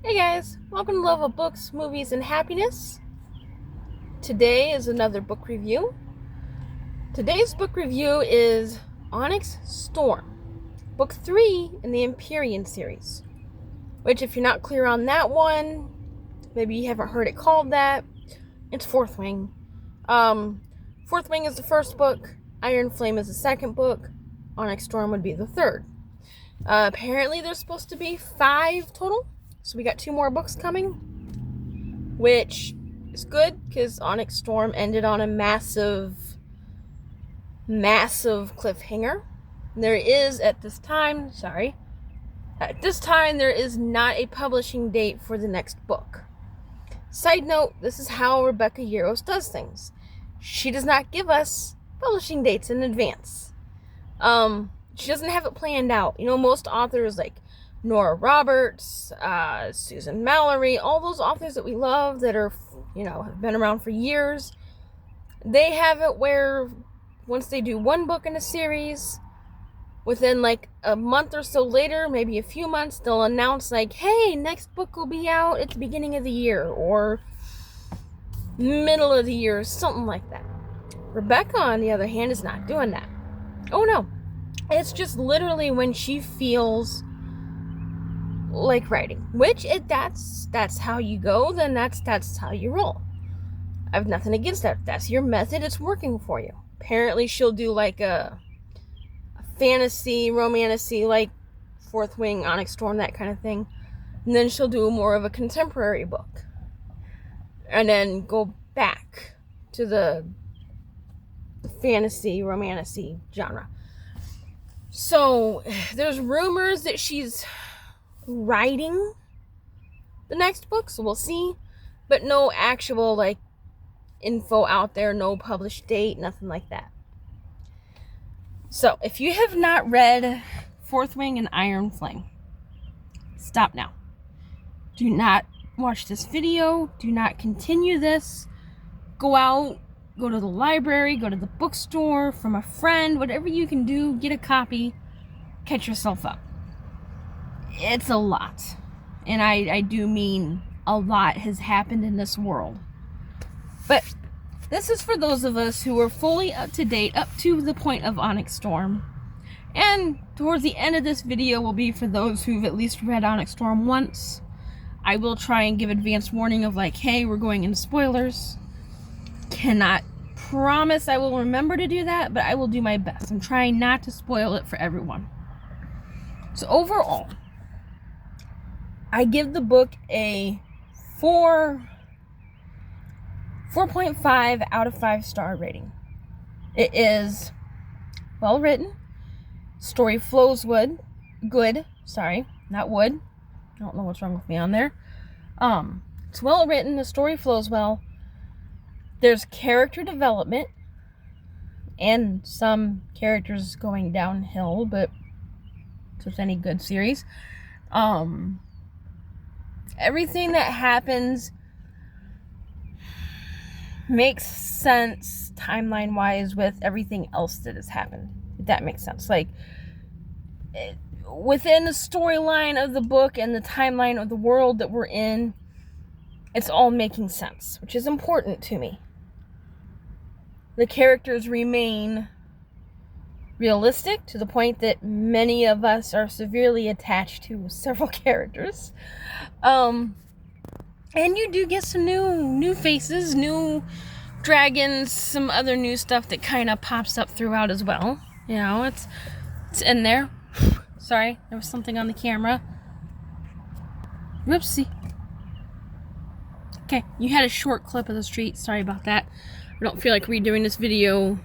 Hey guys, welcome to Love of Books, Movies, and Happiness. Today is another book review. Today's book review is Onyx Storm, book 3 in the Empyrean series. Which, if you're not clear on that one, maybe you haven't heard it called that, it's Fourth Wing. Fourth Wing is the first book, Iron Flame is the second book, Onyx Storm would be the third. Apparently there's supposed to be 5 total. So we got 2 more books coming, which is good because Onyx Storm ended on a massive cliffhanger. There is, at this time, there is not a publishing date for the next book. Side note, this is how Rebecca Yarros does things. She does not give us publishing dates in advance. She doesn't have it planned out. You know, most authors like Nora Roberts, Susan Mallory, all those authors that we love that are, have been around for years, they have it where once they do one book in a series, within like a month or so later, maybe a few months, they'll announce like, hey, next book will be out at the beginning of the year or middle of the year, something like that. Rebecca, on the other hand, is not doing that. Oh no. It's just literally when she feels like writing, which that's how you go, then that's how you roll. I have nothing against that. If that's your method, it's working for you. Apparently she'll do like a fantasy, romantasy, like Fourth Wing, Onyx Storm, that kind of thing, and then she'll do more of a contemporary book and then go back to the fantasy, romantasy genre. So there's rumors that she's writing the next book, so we'll see, but no actual like info out there, no published date, nothing like that. So if you have not read Fourth Wing and Iron Flame, stop now. Do not watch this video, do not continue this. Go out, go to the library, go to the bookstore, from a friend, whatever you can do, get a copy, catch yourself up. It's a lot. And I do mean a lot has happened in this world. But this is for those of us who are fully up to date, up to the point of Onyx Storm. And towards the end of this video will be for those who've at least read Onyx Storm once. I will try and give advance warning of like, hey, we're going into spoilers. Cannot promise I will remember to do that, but I will do my best. I'm trying not to spoil it for everyone. So overall, I give the book a 4.5 out of 5 star rating. It is well written. Story flows good. Sorry, not wood. I don't know what's wrong with me on there. It's well written. The story flows well. There's character development and some characters going downhill, but it's with any good series. Everything that happens makes sense timeline-wise with everything else that has happened, if that makes sense. Like, within the storyline of the book and the timeline of the world that we're in, it's all making sense, which is important to me. The characters remain realistic to the point that many of us are severely attached to several characters. And you do get some new faces, new dragons, some other new stuff that kind of pops up throughout as well. You know, it's in there. Sorry, there was something on the camera. Whoopsie. Okay, you had a short clip of the street. Sorry about that. I don't feel like redoing this video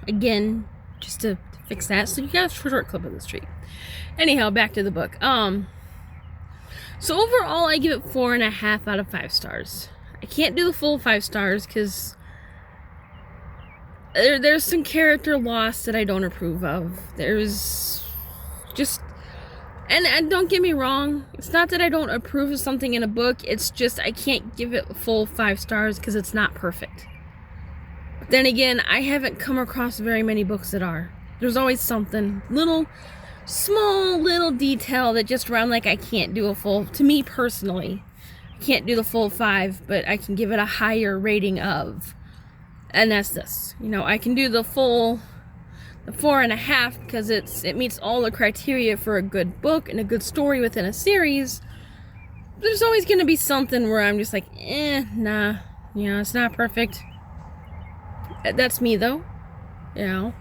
again just to fix that. So you got a short clip of the street. Anyhow, back to the book. So overall, I give it 4.5 out of 5 stars. I can't do the full 5 stars because there's some character loss that I don't approve of. There's just... And don't get me wrong, it's not that I don't approve of something in a book, it's just I can't give it a full 5 stars because it's not perfect. But then again, I haven't come across very many books that are. There's always something, small little detail that just around like I can't do a full, to me personally, can't do the full 5, but I can give it a higher rating of. And that's this. You know, I can do the full, the 4.5, because it meets all the criteria for a good book and a good story within a series. There's always going to be something where I'm just like, nah, you know, it's not perfect. That's me, though. You know,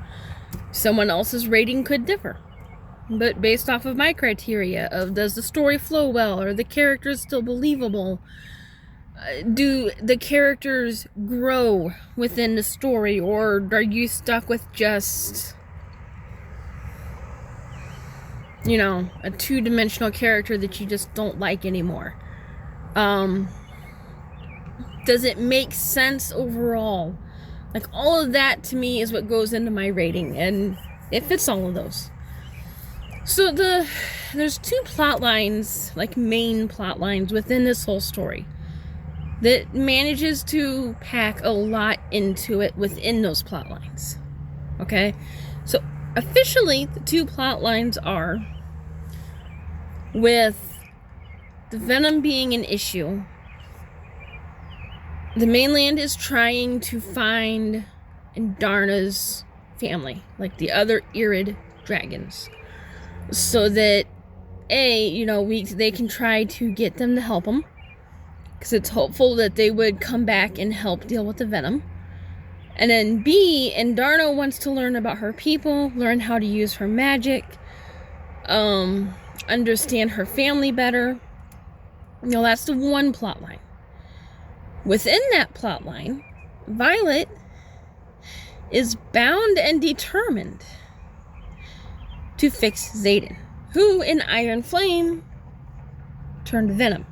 someone else's rating could differ. But based off of my criteria of, does the story flow well? Are the characters still believable? Do the characters grow within the story? Or are you stuck with just, you know, a 2-dimensional character that you just don't like anymore? Does it make sense overall? Like, all of that to me is what goes into my rating, and it fits all of those. So there's 2 plot lines, like main plot lines within this whole story, that manages to pack a lot into it within those plot lines. Okay? So officially, the 2 plot lines are, with the venom being an issue, the mainland is trying to find Indarna's family, like the other Irid dragons, so that you know, they can try to get them to help them, because it's hopeful that they would come back and help deal with the venom. And then B, Indarna wants to learn about her people, learn how to use her magic, understand her family better. You know, that's the one plot line. Within that plot line, Violet is bound and determined to fix Xaden, who in Iron Flame turned venom.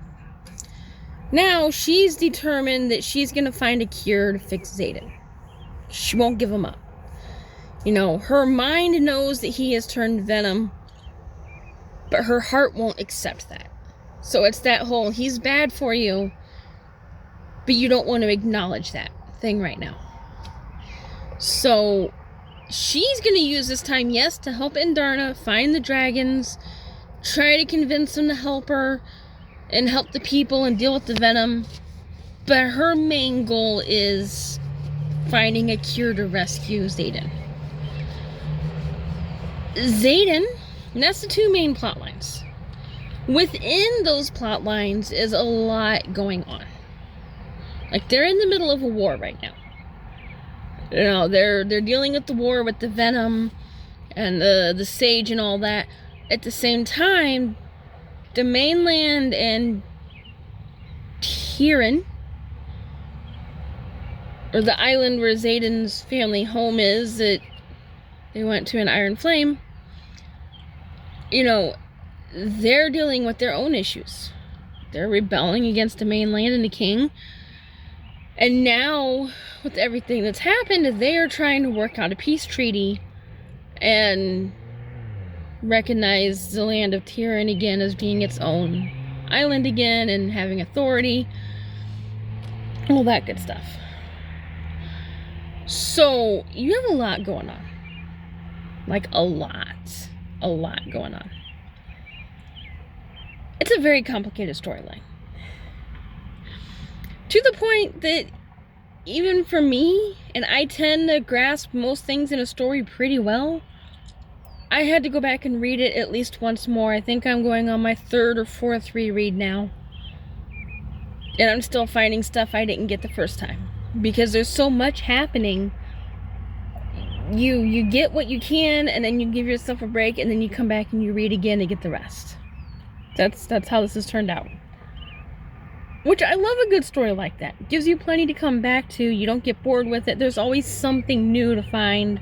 Now she's determined that she's going to find a cure to fix Xaden. She won't give him up. You know, her mind knows that he has turned venom, but her heart won't accept that. So it's that whole, he's bad for you, but you don't want to acknowledge that thing right now. So she's going to use this time, yes, to help Indarna find the dragons, try to convince them to help her, and help the people and deal with the venom. But her main goal is finding a cure to rescue Xaden. Xaden, and that's the 2 main plot lines. Within those plot lines is a lot going on. Like, they're in the middle of a war right now. You know, they're dealing with the war with the venom and the sage and all that. At the same time, the mainland and Tyrion, or the island where Xaden's family home is, that they went to in Iron Flame, you know, they're dealing with their own issues. They're rebelling against the mainland and the king. And now, with everything that's happened, they are trying to work out a peace treaty and recognize the land of Tyrion again as being its own island again and having authority. All that good stuff. So, you have a lot going on. Like, a lot going on. It's a very complicated storyline. To the point that even for me, and I tend to grasp most things in a story pretty well, I had to go back and read it at least once more. I think I'm going on my 3rd or 4th reread now. And I'm still finding stuff I didn't get the first time. Because there's so much happening. You get what you can, and then you give yourself a break, and then you come back and you read again to get the rest. That's how this has turned out. Which, I love a good story like that. It gives you plenty to come back to. You don't get bored with it. There's always something new to find.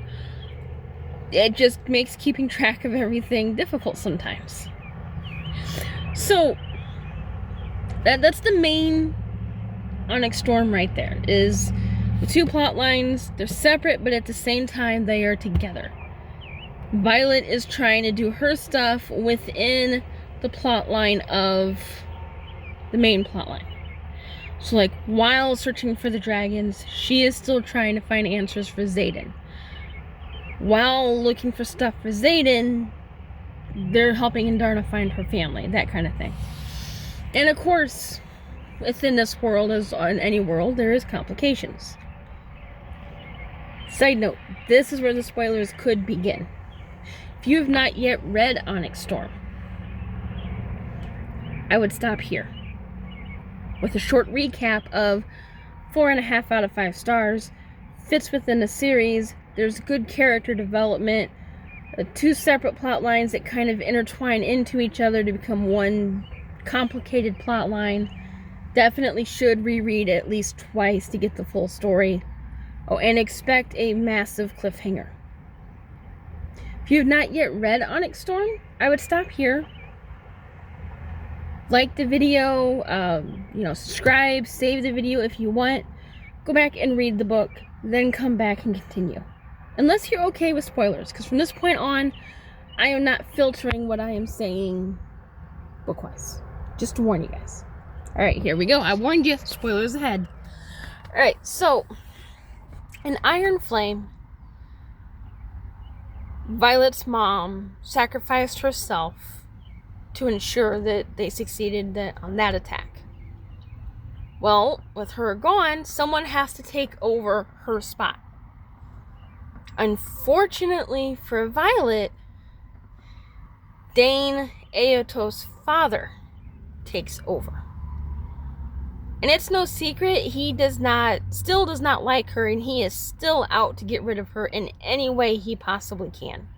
It just makes keeping track of everything difficult sometimes. So, that's the main Onyx Storm right there. Is the 2 plot lines. They're separate, but at the same time, they are together. Violet is trying to do her stuff within the plot line of the main plot line. So, like, while searching for the dragons, she is still trying to find answers for Xaden. While looking for stuff for Xaden, they're helping Indarna find her family, that kind of thing. And of course, within this world, as in any world, there is complications. Side note, this is where the spoilers could begin. If you have not yet read Onyx Storm, I would stop here with a short recap of 4.5 out of 5 stars. Fits within the series. There's good character development. 2 separate plot lines that kind of intertwine into each other to become one complicated plot line. Definitely should reread at least twice to get the full story. Oh, and expect a massive cliffhanger. If you have not yet read Onyx Storm, I would stop here. Like the video, subscribe, save the video if you want. Go back and read the book, then come back and continue. Unless you're okay with spoilers, because from this point on, I am not filtering what I am saying book-wise. Just to warn you guys. Alright, here we go. I warned you. Spoilers ahead. Alright, so in Iron Flame, Violet's mom sacrificed herself to ensure that they succeeded on that attack. Well, with her gone, someone has to take over her spot. Unfortunately for Violet, Dane, Aoto's father, takes over. And it's no secret, he still does not like her, and he is still out to get rid of her in any way he possibly can.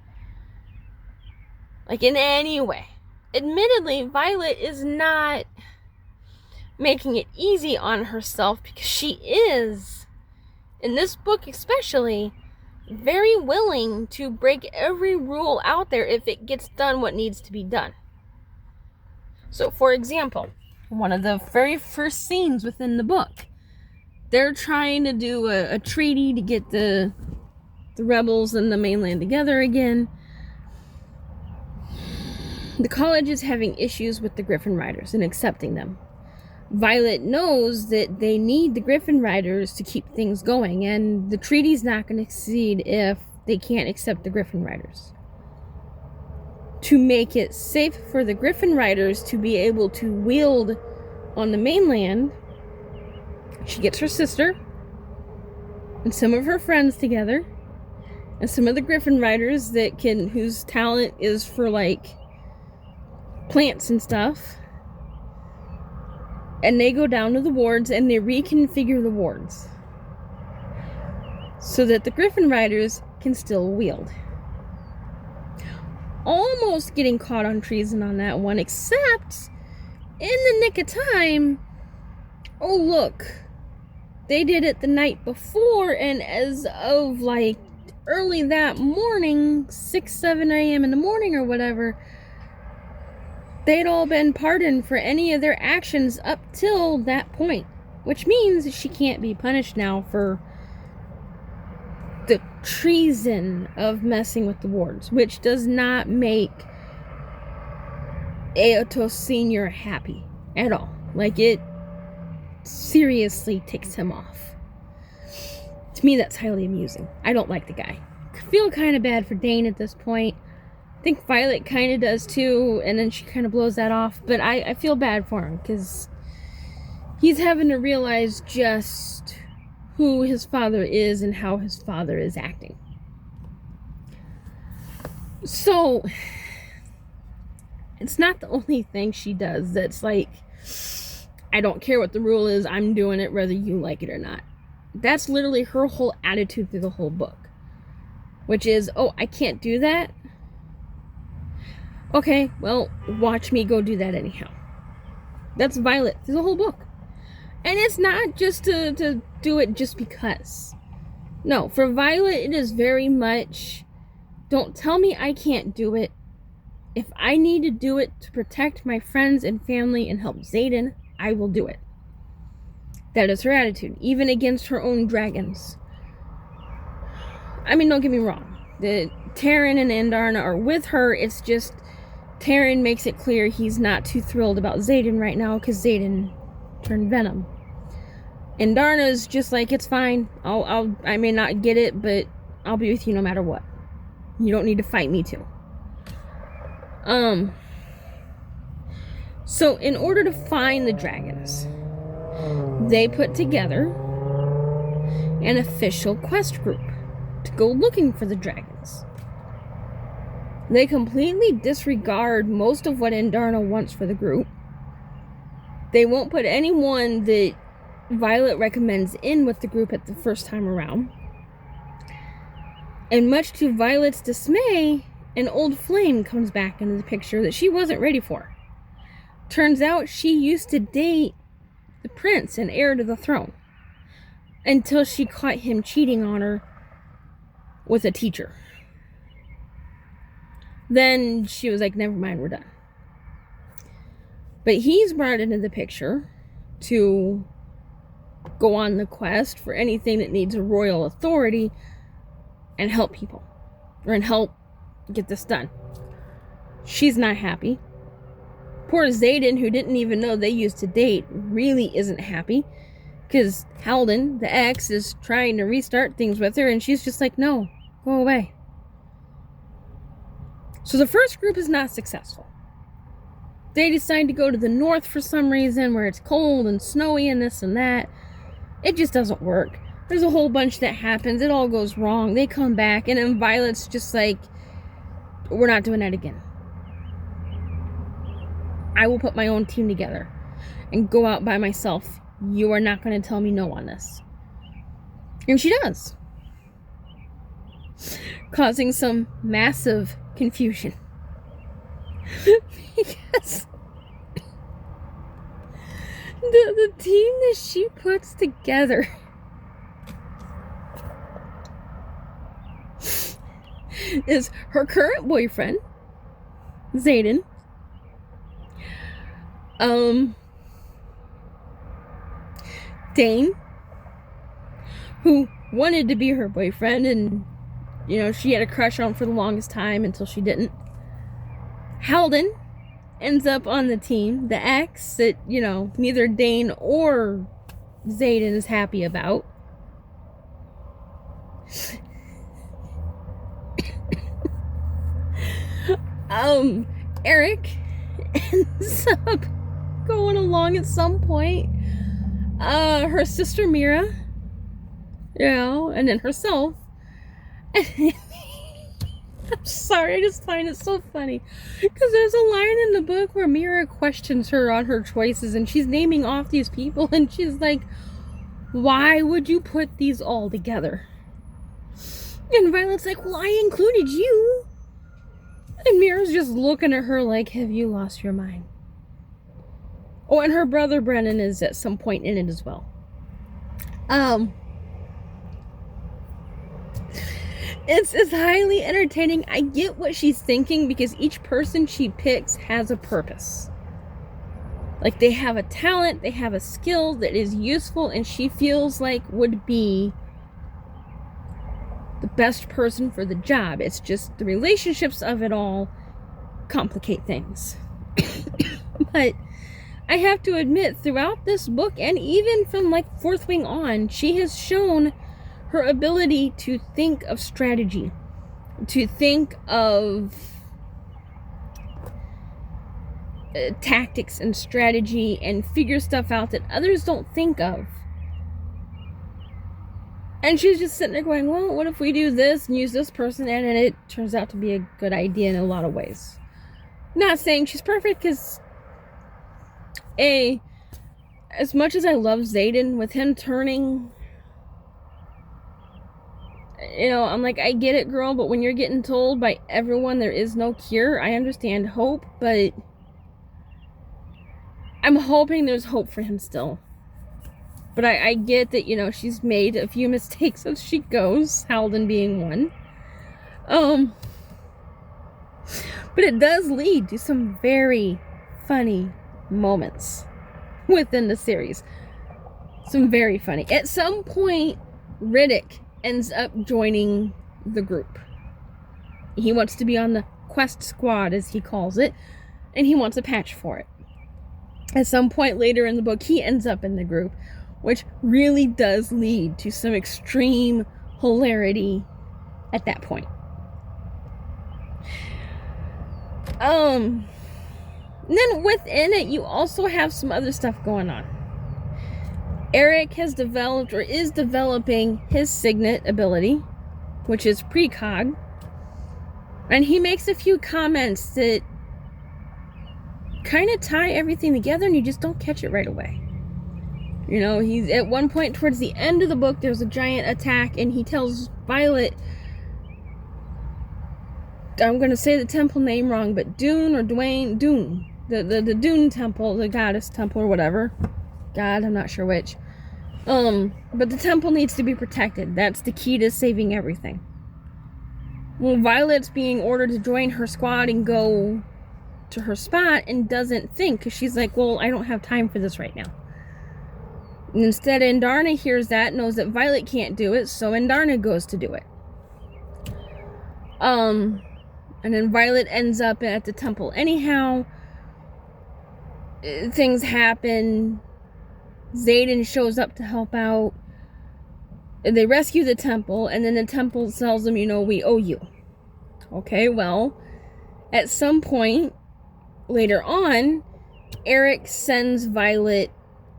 Like, in any way. Admittedly, Violet is not making it easy on herself, because she is, in this book especially, very willing to break every rule out there if it gets done what needs to be done. So, for example, one of the very first scenes within the book, they're trying to do a treaty to get the rebels and the mainland together again. The college is having issues with the Griffin Riders and accepting them. Violet knows that they need the Griffin Riders to keep things going, and the treaty's not going to succeed if they can't accept the Griffin Riders. To make it safe for the Griffin Riders to be able to wield on the mainland, she gets her sister and some of her friends together, and some of the Griffin Riders whose talent is for like plants and stuff. And they go down to the wards and they reconfigure the wards so that the Griffin Riders can still wield. Almost getting caught on treason on that one, except in the nick of time, oh look, they did it the night before, and as of like early that morning, 6-7 a.m. in the morning or whatever, they'd all been pardoned for any of their actions up till that point, which means she can't be punished now for the treason of messing with the wards, which does not make Aoto Sr. happy at all. Like, it seriously ticks him off. To me, that's highly amusing. I don't like the guy. I feel kind of bad for Dane at this point. I think Violet kind of does too, and then she kind of blows that off, but I feel bad for him, because he's having to realize just who his father is and how his father is acting. So, it's not the only thing she does that's like, I don't care what the rule is, I'm doing it whether you like it or not. That's literally her whole attitude through the whole book. Which is, oh, I can't do that? Okay, well, watch me go do that anyhow. That's Violet through the whole book. And it's not just to do it just because. No, for Violet, it is very much, don't tell me I can't do it. If I need to do it to protect my friends and family and help Xaden, I will do it. That is her attitude, even against her own dragons. I mean, don't get me wrong. The Taryn and Andarna are with her. It's just Taryn makes it clear he's not too thrilled about Xaden right now because Xaden turned Venom. And Darna's just like, it's fine. I may not get it, but I'll be with you no matter what. You don't need to fight me too. So in order to find the dragons, they put together an official quest group to go looking for the dragons. They completely disregard most of what Indarna wants for the group. They won't put anyone that Violet recommends in with the group at the first time around. And much to Violet's dismay, an old flame comes back into the picture that she wasn't ready for. Turns out she used to date the prince and heir to the throne until she caught him cheating on her with a teacher. Then she was like, never mind, we're done. But he's brought into the picture to go on the quest for anything that needs a royal authority and help people, or help get this done. She's not happy. Poor Xaden, who didn't even know they used to date, really isn't happy, because Halden, the ex, is trying to restart things with her, and she's just like, no, go away. So the first group is not successful. They decide to go to the north for some reason, where it's cold and snowy and this and that. It just doesn't work. There's a whole bunch that happens. It all goes wrong. They come back, and then Violet's just like, we're not doing that again. I will put my own team together and go out by myself. You are not going to tell me no on this. And she does, causing some massive confusion. Because the team that she puts together is her current boyfriend, Xaden, Dane, who wanted to be her boyfriend, and she had a crush on him for the longest time until she didn't. Halden ends up on the team, the ex that, neither Dane or Xaden is happy about. Eric ends up going along at some point. Her sister Mira, and then herself. I'm sorry, I just find it so funny. Because there's a line in the book where Mira questions her on her choices, and she's naming off these people, and she's like, why would you put these all together? And Violet's like, well, I included you. And Mira's just looking at her like, have you lost your mind? Oh, and her brother Brennan is at some point in it as well. It's highly entertaining. I get what she's thinking, because each person she picks has a purpose. Like, they have a talent, they have a skill that is useful, and she feels like would be the best person for the job. It's just the relationships of it all complicate things. But I have to admit, throughout this book, and even from like Fourth Wing on, she has shown her ability to think of strategy, to think of tactics and strategy, and figure stuff out that others don't think of. And she's just sitting there going, well, what if we do this and use this person? And it turns out to be a good idea in a lot of ways. Not saying she's perfect, because as much as I love Xaden, with him turning, I'm like, I get it, girl, but when you're getting told by everyone there is no cure, I understand hope, but I'm hoping there's hope for him still. But I get that, she's made a few mistakes as she goes, Halden being one. But it does lead to some very funny moments within the series. Some very funny. At some point, Riddick ends up joining the group. He wants to be on the quest squad, as he calls it, and he wants a patch for it. At some point later in the book, he ends up in the group, which really does lead to some extreme hilarity at that point. And then within it, you also have some other stuff going on. Eric has developed or is developing his signet ability, which is precog. And he makes a few comments that kind of tie everything together and you just don't catch it right away. You know, he's at one point towards the end of the book, there's a giant attack and he tells Violet, I'm going to say the temple name wrong, but Dune or Dwayne, Dune. The Dune temple, the goddess temple or whatever. God, I'm not sure which. But the temple needs to be protected. That's the key to saving everything. Well, Violet's being ordered to join her squad and go to her spot and doesn't think, because she's like, well, I don't have time for this right now. And instead, Indarna hears that, knows that Violet can't do it, so Indarna goes to do it. And then Violet ends up at the temple anyhow. Things happen. Xaden shows up to help out. They rescue the temple, and then the temple tells them, you know, we owe you. Okay, well, at some point later on, Eric sends Violet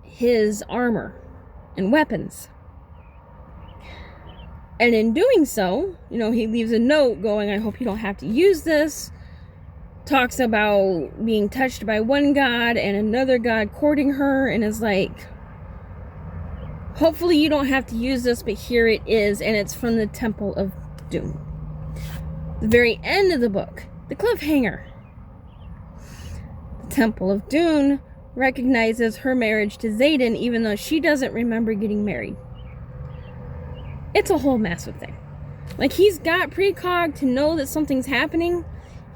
his armor and weapons. And in doing so, you know, he leaves a note going, I hope you don't have to use this. Talks about being touched by one god and another god courting her, and is like, hopefully you don't have to use this, but here it is, and it's from the Temple of Doom. The very end of the book, the cliffhanger. The Temple of Doom recognizes her marriage to Xaden, even though she doesn't remember getting married. It's a whole massive thing. Like, he's got precog to know that something's happening.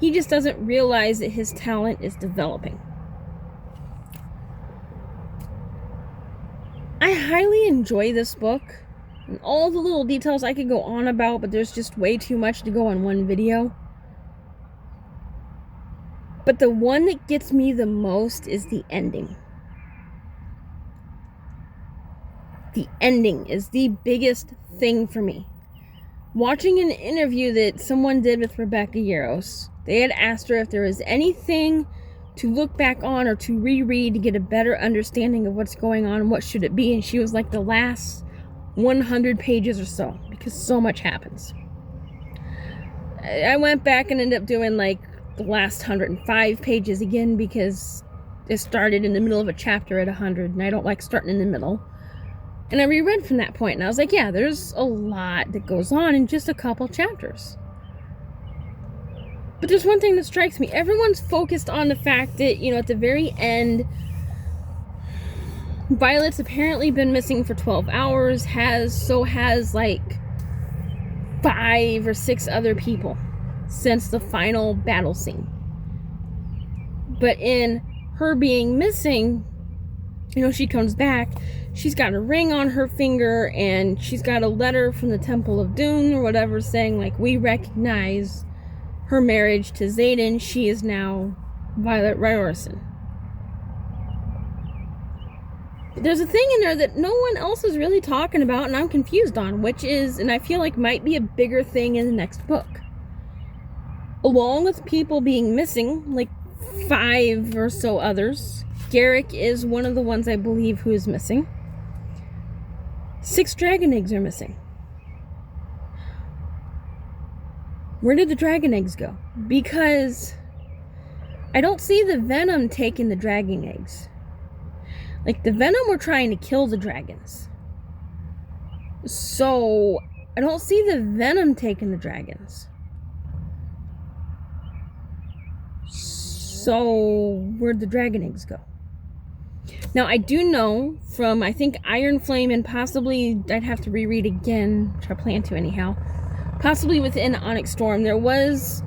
He just doesn't realize that his talent is developing. I highly enjoy this book. And all the little details I could go on about, but there's just way too much to go on one video. But the one that gets me the most is the ending. The ending is the biggest thing for me. Watching an interview that someone did with Rebecca Yarros, they had asked her if there was anything to look back on or to reread to get a better understanding of what's going on and what should it be, and she was like, the last 100 pages or so, because so much happens. I went back and ended up doing like the last 105 pages again, because it started in the middle of a chapter at 100, and I don't like starting in the middle. And I reread from that point, and I was like, yeah, there's a lot that goes on in just a couple chapters. But there's one thing that strikes me. Everyone's focused on the fact that, you know, at the very end, Violet's apparently been missing for 12 hours, has like 5 or 6 other people since the final battle scene. But in her being missing, you know, she comes back, she's got a ring on her finger, and she's got a letter from the Temple of Doom or whatever saying, like, we recognize her marriage to Xaden. She is now Violet Ryerson. There's a thing in there that no one else is really talking about, and I'm confused on, which is, and I feel like might be a bigger thing in the next book. Along with people being missing, like 5 or so others, Garrick is one of the ones I believe who is missing. 6 dragon eggs are missing. Where did the dragon eggs go? Because I don't see the venom taking the dragon eggs. Like, the venom were trying to kill the dragons. So, I don't see the venom taking the dragons. So, where'd the dragon eggs go? Now, I do know from, I think, Iron Flame, and possibly, I'd have to reread again, which I plan to anyhow, possibly within Onyx Storm, there was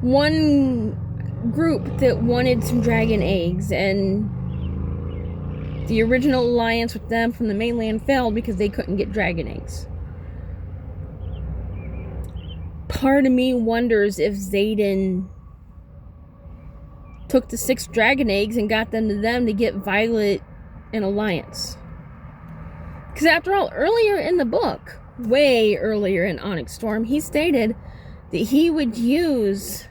one group that wanted some dragon eggs, and the original alliance with them from the mainland failed because they couldn't get dragon eggs. Part of me wonders if Xaden took the 6 dragon eggs and got them to get Violet an alliance. Because after all, earlier in the book, way earlier in Onyx Storm, he stated that he would use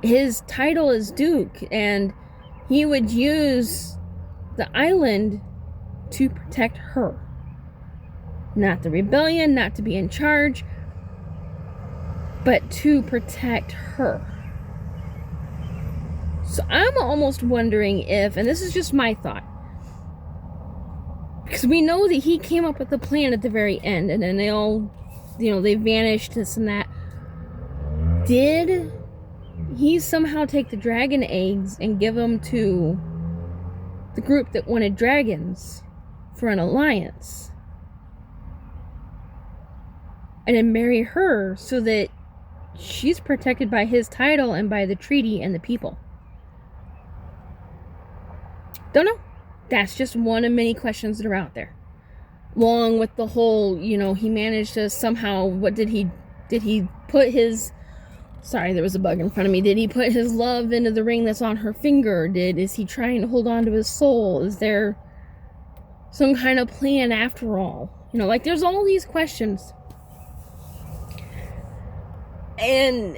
his title as Duke, and he would use the island to protect her. Not the rebellion, not to be in charge, but to protect her. So I'm almost wondering if, and this is just my thought, because we know that he came up with the plan at the very end, and then they all, they vanished, this and that. Did he somehow take the dragon eggs and give them to the group that wanted dragons for an alliance? And then marry her so that she's protected by his title and by the treaty and the people? Don't know. That's just one of many questions that are out there. Along with the whole, he managed to somehow, did he put his, sorry, there was a bug in front of me. Did he put his love into the ring that's on her finger? Is he trying to hold on to his soul? Is there some kind of plan after all? There's all these questions. And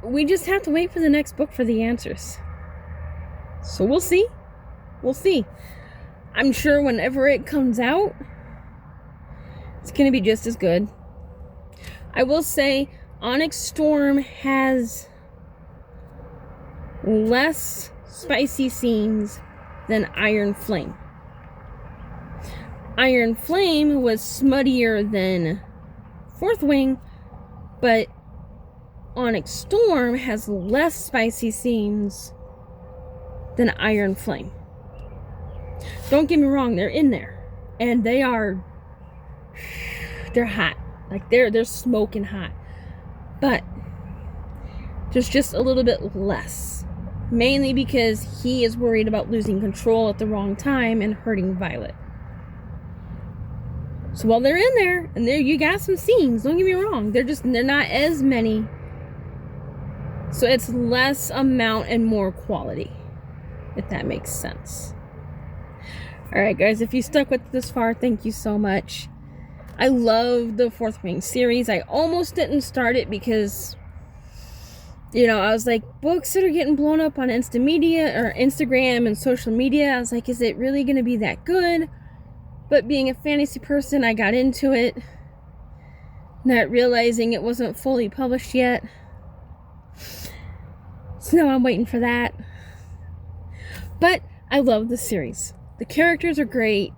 we just have to wait for the next book for the answers. So we'll see. We'll see. I'm sure whenever it comes out, it's going to be just as good. I will say Onyx Storm has less spicy scenes than Iron Flame. Iron Flame was smuttier than Fourth Wing, but Onyx Storm has less spicy scenes than Iron Flame. Don't get me wrong, they're in there, and they're hot. They're smoking hot, but there's just a little bit less, mainly because he is worried about losing control at the wrong time and hurting Violet. So while they're in there, and you got some scenes, don't get me wrong, they're not as many, so it's less amount and more quality, if that makes sense. Alright guys, if you stuck with this far, thank you so much. I love the Fourth Wing series. I almost didn't start it because, I was like, books that are getting blown up on Instagram and social media, I was like, is it really going to be that good? But being a fantasy person, I got into it, not realizing it wasn't fully published yet. So now I'm waiting for that. But I love the series. The characters are great.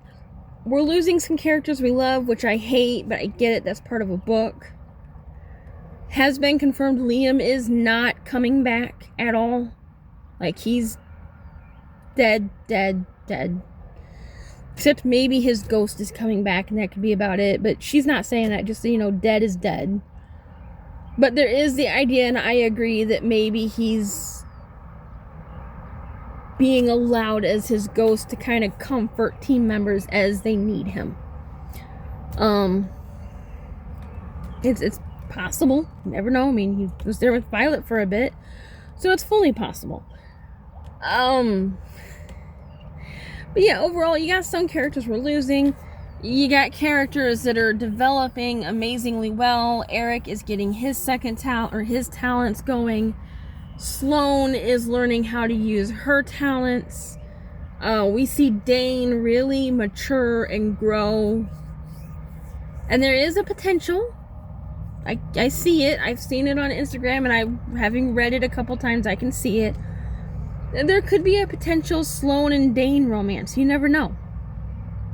We're losing some characters we love, which I hate, but I get it. That's part of a book. Has been confirmed Liam is not coming back at all. He's dead. Except maybe his ghost is coming back, and that could be about it. But she's not saying that, just so dead is dead. But there is the idea, and I agree, that maybe he's being allowed as his ghost to kind of comfort team members as they need him. It's possible. You never know. I mean, he was there with Violet for a bit, so it's fully possible. But yeah, overall, you got some characters we're losing. You got characters that are developing amazingly well. Eric is getting his second talent, or his talents going. Sloane is learning how to use her talents. We see Dane really mature and grow. And there is a potential. I see it. I've seen it on Instagram, and having read it a couple times, I can see it. There could be a potential Sloane and Dane romance. You never know.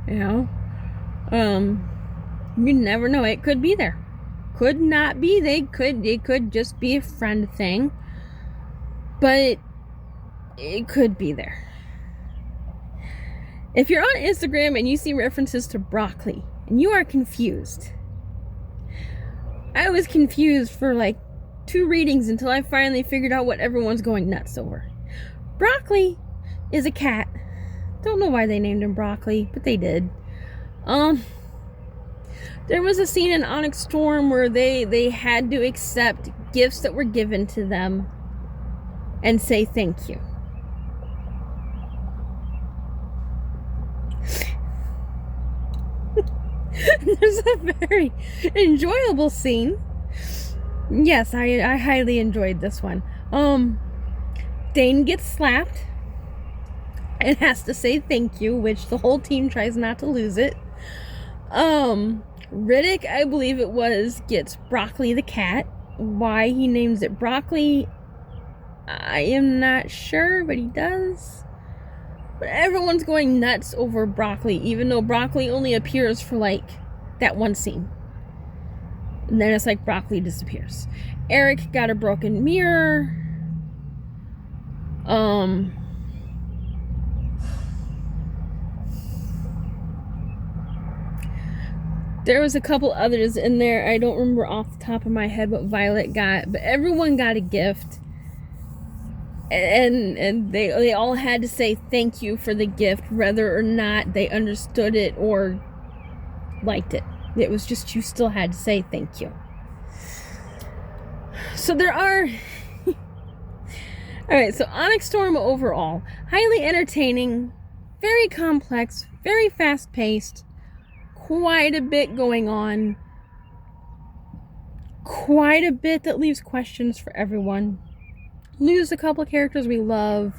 You never know. It could be there. Could not be. It could just be a friend thing. But it could be there. If you're on Instagram and you see references to broccoli and you are confused, I was confused for 2 readings until I finally figured out what everyone's going nuts over. Broccoli is a cat. Don't know why they named him Broccoli, but they did. There was a scene in Onyx Storm where they had to accept gifts that were given to them and say thank you. There's a very enjoyable scene. Yes, I highly enjoyed this one. Dane gets slapped. and has to say thank you, which the whole team tries not to lose it. Riddick, I believe it was, gets Broccoli the cat. Why he names it Broccoli, I am not sure, but he does. But everyone's going nuts over Broccoli, even though Broccoli only appears for like that one scene. And then it's like Broccoli disappears. Eric got a broken mirror. There was a couple others in there. I don't remember off the top of my head what Violet got, but everyone got a gift. And they all had to say thank you for the gift, whether or not they understood it or liked it. It was just, you still had to say thank you. So there are... Alright, so Onyx Storm overall. Highly entertaining, very complex, very fast-paced, quite a bit going on. Quite a bit that leaves questions for everyone. Lose a couple of characters we love.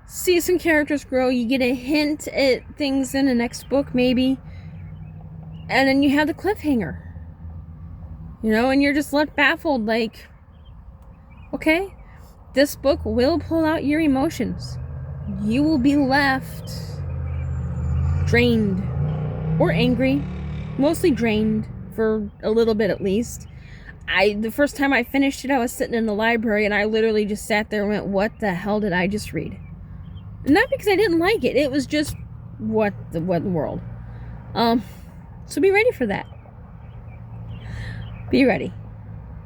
See some characters grow. You get a hint at things in the next book, maybe. And then you have the cliffhanger. You know, and you're just left baffled, like, okay, this book will pull out your emotions. You will be left drained or angry, mostly drained for a little bit at least. The first time I finished it, I was sitting in the library and I literally just sat there and went, what the hell did I just read? Not because I didn't like it. It was just, what the world? So be ready for that. Be ready.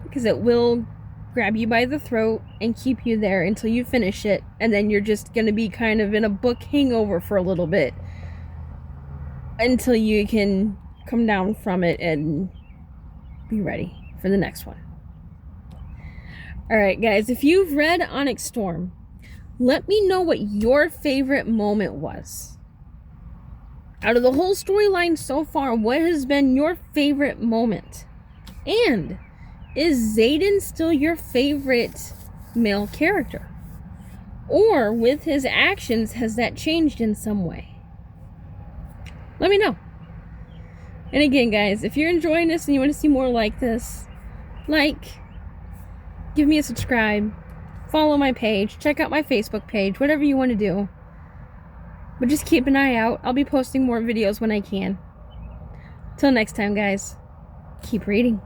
Because it will grab you by the throat and keep you there until you finish it. And then you're just going to be kind of in a book hangover for a little bit. Until you can come down from it and be ready for the next one. Alright guys, if you've read Onyx Storm, let me know what your favorite moment was. Out of the whole storyline so far, what has been your favorite moment? And is Xaden still your favorite male character? Or with his actions, has that changed in some way? Let me know. And again guys, if you're enjoying this and you want to see more like this, give me a subscribe, follow my page, check out my Facebook page, whatever you want to do. But just keep an eye out. I'll be posting more videos when I can. Till next time, guys, keep reading.